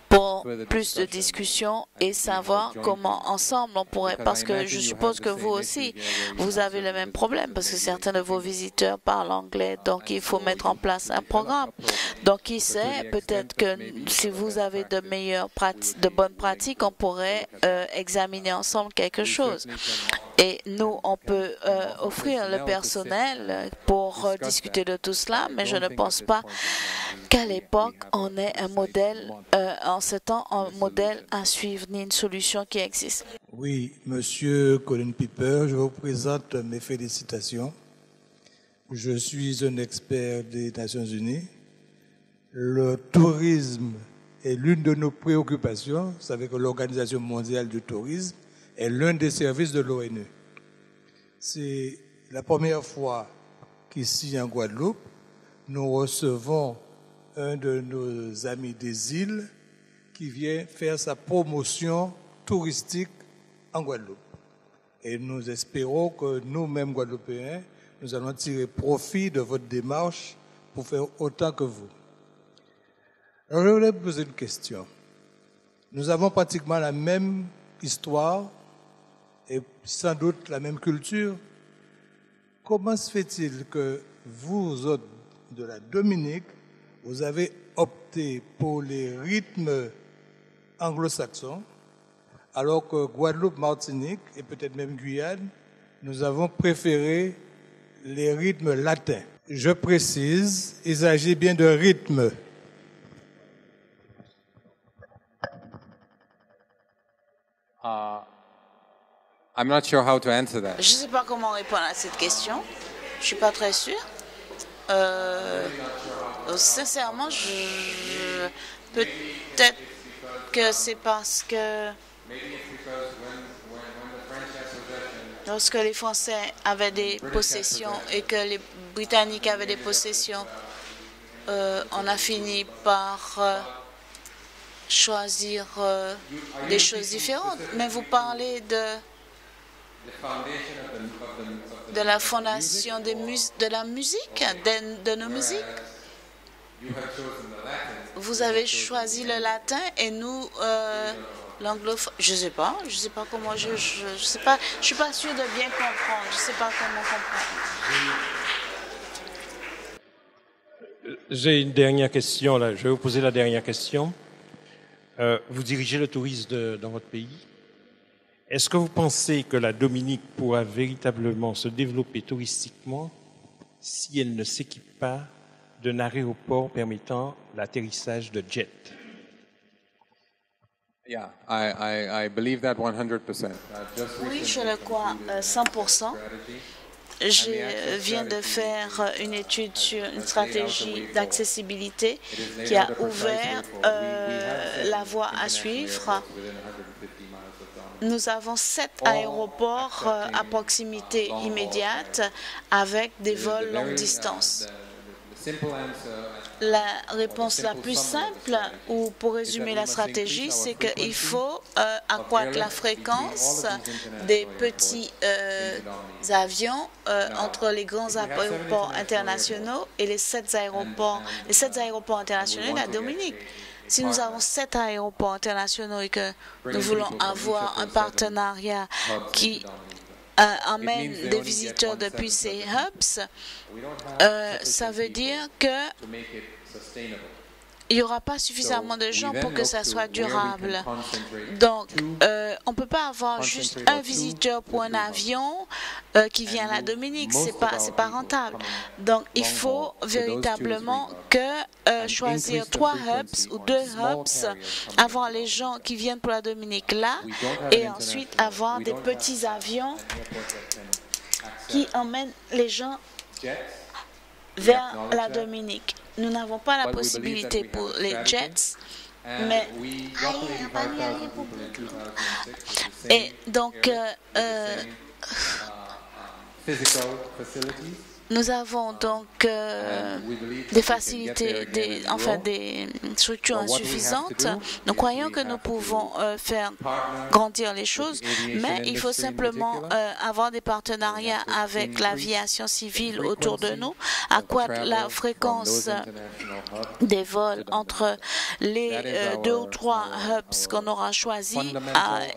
pour plus de discussions et savoir comment ensemble on pourrait, parce que je suppose que vous aussi, vous avez le même problème, parce que certains de vos visiteurs parlent anglais, donc il faut mettre en place un programme. Donc qui sait, peut-être que si vous avez de bonnes pratiques, on pourrait examiner ensemble quelque chose. Et nous, on peut offrir le personnel pour discuter de tout cela, mais je ne pense pas qu'à l'époque, on ait un modèle, en ce temps, un modèle à suivre, ni une solution qui existe. Oui, Monsieur Colin Piper, je vous présente mes félicitations. Je suis un expert des Nations Unies. Le tourisme est l'une de nos préoccupations. Vous savez que l'Organisation mondiale du tourisme est l'un des services de l'ONU. C'est la première fois qu'ici en Guadeloupe, nous recevons un de nos amis des îles qui vient faire sa promotion touristique en Guadeloupe. Et nous espérons que nous-mêmes, Guadeloupéens, nous allons tirer profit de votre démarche pour faire autant que vous. Alors, je voulais vous poser une question. Nous avons pratiquement la même histoire et sans doute la même culture. Comment se fait-il que vous autres de la Dominique, vous avez opté pour les rythmes anglo-saxons, alors que Guadeloupe, Martinique et peut-être même Guyane, nous avons préféré les rythmes latins. Je précise, il s'agit bien de rythmes. I'm not sure how to answer that. Je ne sais pas comment répondre à cette question. Je ne suis pas très sûre. Sincèrement, peut-être que c'est parce que lorsque les Français avaient des possessions et que les Britanniques avaient des possessions, on a fini par choisir des choses différentes. Mais vous parlez de la fondation de la musique, de nos musiques. Vous avez choisi le latin et nous l'anglophone. Je sais pas comment je sais pas. Je suis pas sûre de bien comprendre. Je sais pas comment comprendre. J'ai une dernière question là. Je vais vous poser la dernière question. Vous dirigez le tourisme dans votre pays. Est-ce que vous pensez que la Dominique pourra véritablement se développer touristiquement si elle ne s'équipe pas d'un aéroport permettant l'atterrissage de jets? Yeah, I believe that 100%. Oui, je le crois 100%. Je viens de faire une étude sur une stratégie d'accessibilité qui a ouvert la voie à suivre. Nous avons 7 aéroports à proximité immédiate avec des vols longue distance. La réponse la plus simple, ou pour résumer la stratégie, c'est qu'il faut accroître la fréquence des petits avions entre les grands aéroports internationaux et les 7 aéroports internationaux de la Dominique. Si nous avons 7 aéroports internationaux et que nous voulons avoir un partenariat qui emmène des visiteurs depuis ces hubs, ça veut dire que il n'y aura pas suffisamment de gens pour que ça soit durable. Donc, on ne peut pas avoir juste un visiteur pour un avion qui vient à la Dominique. C'est pas rentable. Donc, il faut véritablement choisir 3 hubs ou 2 hubs, avoir les gens qui viennent pour la Dominique là, et ensuite avoir des petits avions qui emmènent les gens vers la Dominique. Nous n'avons pas la possibilité pour les jets, mais et donc Nous avons donc des facilités, des structures insuffisantes. Nous croyons que nous pouvons faire grandir les choses, mais il faut simplement avoir des partenariats avec l'aviation civile autour de nous, accroître la fréquence des vols entre les 2 ou 3 hubs qu'on aura choisis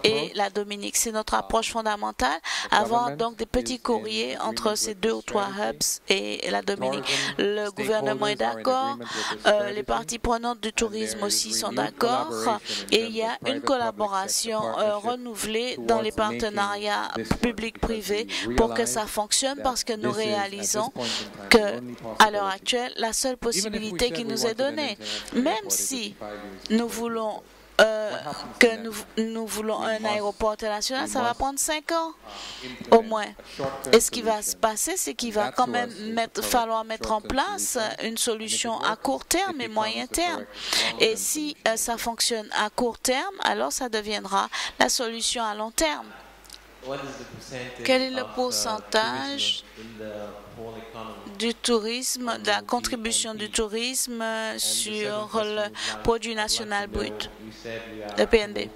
et la Dominique. C'est notre approche fondamentale, avoir donc des petits courriers entre ces 2 ou 3 hubs et la Dominique. Le gouvernement est d'accord, les parties prenantes du tourisme aussi sont d'accord et il y a une collaboration renouvelée dans les partenariats publics-privés pour que ça fonctionne parce que nous réalisons que à l'heure actuelle, la seule possibilité qui nous est donnée, même si nous voulons nous voulons un aéroport international, ça va prendre 5 ans au moins. Et ce qui va se passer, c'est qu'il va quand même falloir mettre en place une solution à court terme et moyen terme. Et si ça fonctionne à court terme, alors ça deviendra la solution à long terme. Quel est le pourcentage du tourisme, de la contribution du tourisme sur le produit national brut, le PNB?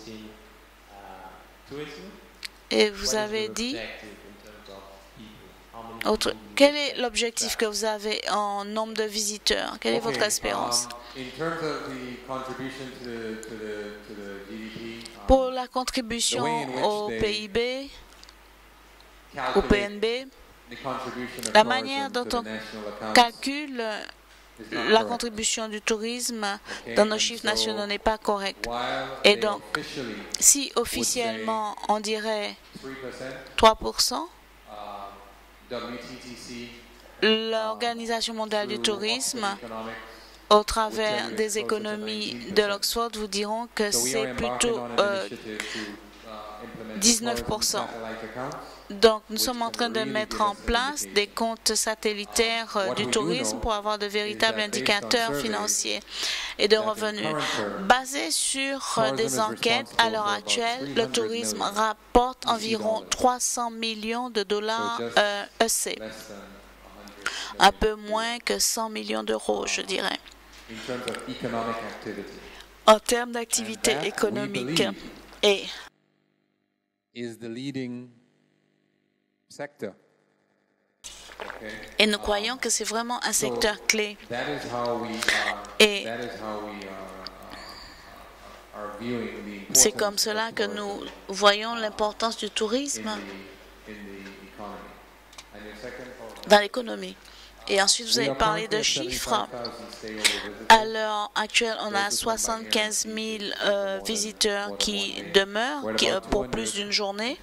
Et vous avez dit, quel est l'objectif que vous avez en nombre de visiteurs? Quelle est votre espérance? Pour la contribution au PIB, au PNB, la manière dont on calcule la contribution du tourisme dans nos chiffres nationaux n'est pas correcte. Et donc, si officiellement on dirait 3%, l'Organisation mondiale du tourisme, au travers des économies de l'Oxford, vous diront que c'est plutôt 19%. Donc, nous sommes en train de mettre en place des comptes satellitaires du tourisme pour avoir de véritables indicateurs financiers et de revenus. Basés sur des enquêtes, à l'heure actuelle, le tourisme rapporte environ 300 millions de dollars EC, un peu moins que 100 millions d'euros, je dirais, en termes d'activité économique. Et nous croyons que c'est vraiment un secteur clé. Et c'est comme cela que nous voyons l'importance du tourisme dans l'économie. Et ensuite, vous avez parlé de chiffres. À l'heure actuelle, on a 75 000 visiteurs qui demeurent pour plus d'une journée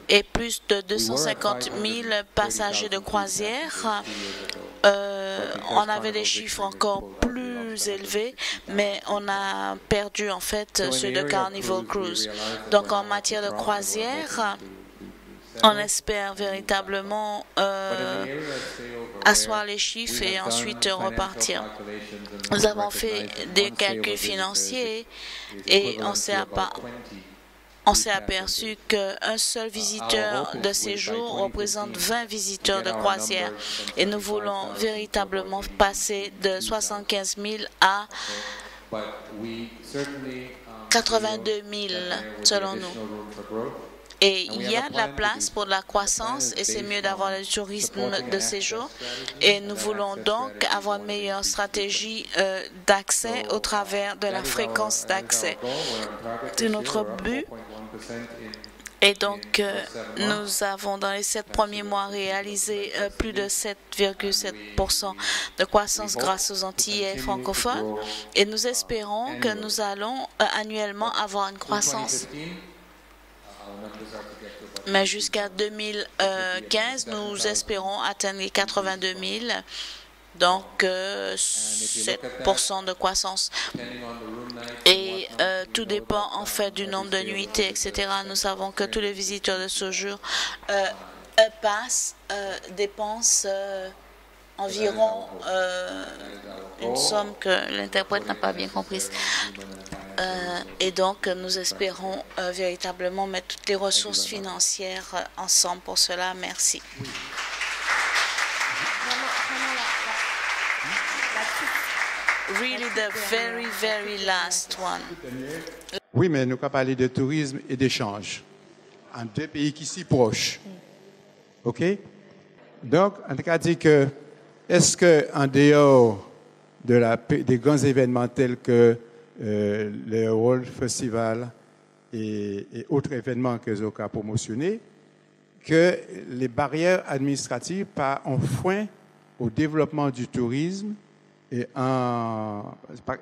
et plus de 250 000 passagers de croisière. On avait des chiffres encore plus élevés, mais on a perdu en fait ceux de Carnival Cruise. Donc, en matière de croisière, on espère véritablement asseoir les chiffres et ensuite repartir. Nous avons fait des calculs financiers et on s'est aperçu qu'un seul visiteur de séjour représente 20 visiteurs de croisière. Et nous voulons véritablement passer de 75 000 à 82 000 selon nous. Et il y a de la place pour de la croissance et c'est mieux d'avoir le tourisme de séjour. Et nous voulons donc avoir une meilleure stratégie d'accès au travers de la fréquence d'accès. C'est notre but. Et donc, nous avons dans les 7 premiers mois réalisé plus de 7,7% de croissance grâce aux Antillais francophones. Et nous espérons que nous allons annuellement avoir une croissance. Mais jusqu'à 2015, nous espérons atteindre les 82 000, donc 7% de croissance. Et tout dépend en fait du nombre de nuitées, etc. Nous savons que tous les visiteurs de séjour dépensent environ une somme que l'interprète n'a pas bien comprise. Et donc, nous espérons véritablement mettre toutes les ressources financières ensemble pour cela. Merci. really the very, very last one. Oui, mais nous avons parlé de tourisme et d'échange en deux pays qui s'y proches. OK? Donc, en tout cas, dit que est-ce qu'en dehors des grands événements tels que le World Festival et autres événements que Zoka a promotionnés, que les barrières administratives ont frein au développement du tourisme et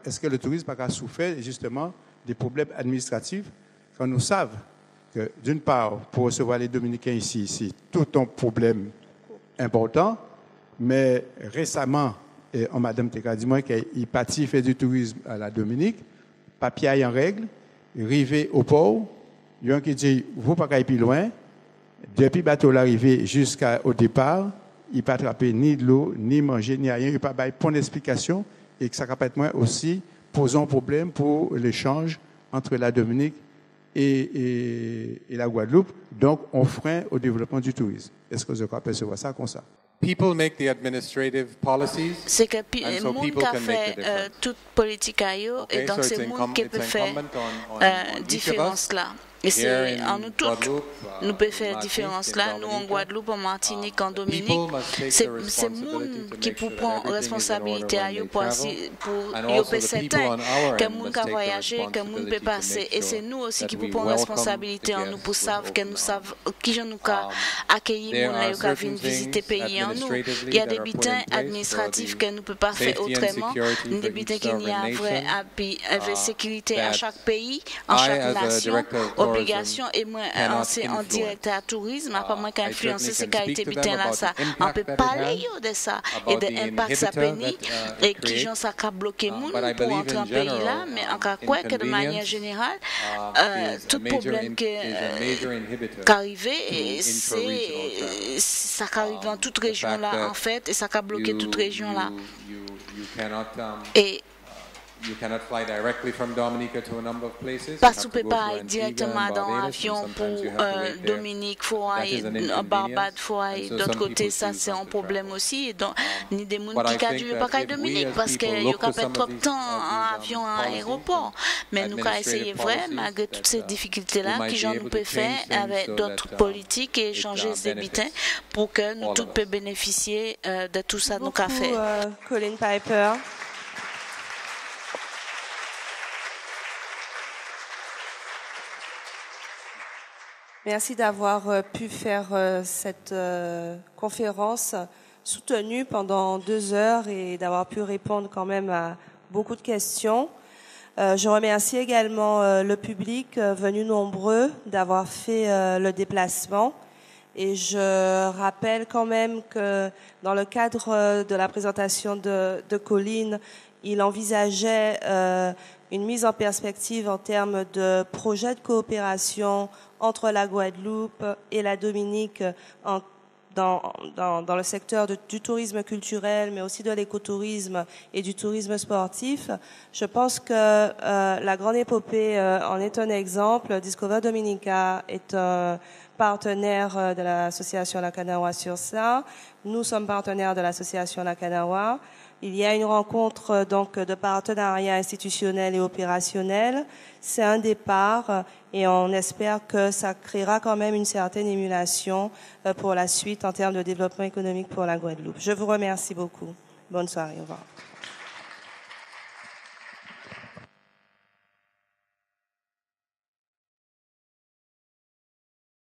est-ce que le tourisme a souffert justement des problèmes administratifs quand nous savons que d'une part, pour recevoir les Dominicains ici, c'est tout un problème important, mais récemment, Madame Teka dit moi qu'il partit faire du tourisme à la Dominique, papier en règle, arrivé au port, il y a un qui dit vous pas aller plus loin, depuis bateau l'arrivée jusqu'au départ, il pas attraper ni de l'eau, ni manger, ni rien, il pas bailler point d'explication et que ça peut être moins aussi posant problème pour l'échange entre la Dominique et la Guadeloupe, donc on freine au développement du tourisme. Est-ce que vous pouvez percevoir ça comme ça? People make the administrative policies, c'est que and so monde people qui can make the fait difference. toute politique ailleurs et donc c'est monde qui peut faire différence là. Et c'est en nous tous, nous pouvons faire différence là, nous en Guadeloupe, en Martinique, en Dominique, c'est monde qui peut prendre responsabilité à eux pour y certain que monde qui voyager, que monde peut passer. Et c'est nous aussi qui pouvons prendre responsabilité en nous pour savoir que nous savons qui nous accueillir monde qui viennent visiter pays en nous. Il y a des bulletins administratifs que nous ne pouvons pas faire autrement, des bulletins qu'il y a un vrai sécurité à chaque pays, en chaque nation. Obligation et moi c'est en directeur tourisme à pas moins qu'influencer ces qualités bulletins là ça on peut parler de ça et de l'impact ça peut et qui gens ça a bloqué monde pour entrer en pays là mais en cas quoi que de manière générale tout problème qui arrivé c'est ça arrive dans toute région là en fait et ça a bloqué toute région là et You cannot fly directly from Dominica to a number of places. Parce que tu ne peux pas aller directement dans l'avion pour Dominique, faut aller Barbade, faut aller d'autre côté, ça c'est un problème aussi. Et donc, ni des gens qui ne veulent pas aller Dominique parce qu'il y a pas trop de temps en avion à l'aéroport. Mais nous avons essayé vrai, malgré toutes ces difficultés-là, qui nous peut faire avec d'autres politiques et changer ces bulletins pour que nous tous puissions bénéficier de tout ça nous avons fait. Colin Piper. Merci d'avoir pu faire cette conférence soutenue pendant 2 heures et d'avoir pu répondre quand même à beaucoup de questions. Je remercie également le public venu nombreux d'avoir fait le déplacement. Et je rappelle quand même que dans le cadre de la présentation de Colin, il envisageait une mise en perspective en termes de projets de coopération entre la Guadeloupe et la Dominique dans le secteur du tourisme culturel, mais aussi de l'écotourisme et du tourisme sportif. Je pense que la Grande Épopée en est un exemple. Discover Dominica est un partenaire de l'association Lakanawa sur ça. Nous sommes partenaires de l'association Lakanawa. Il y a une rencontre donc de partenariat institutionnel et opérationnel. C'est un départ et on espère que ça créera quand même une certaine émulation pour la suite en termes de développement économique pour la Guadeloupe. Je vous remercie beaucoup. Bonne soirée. Au revoir.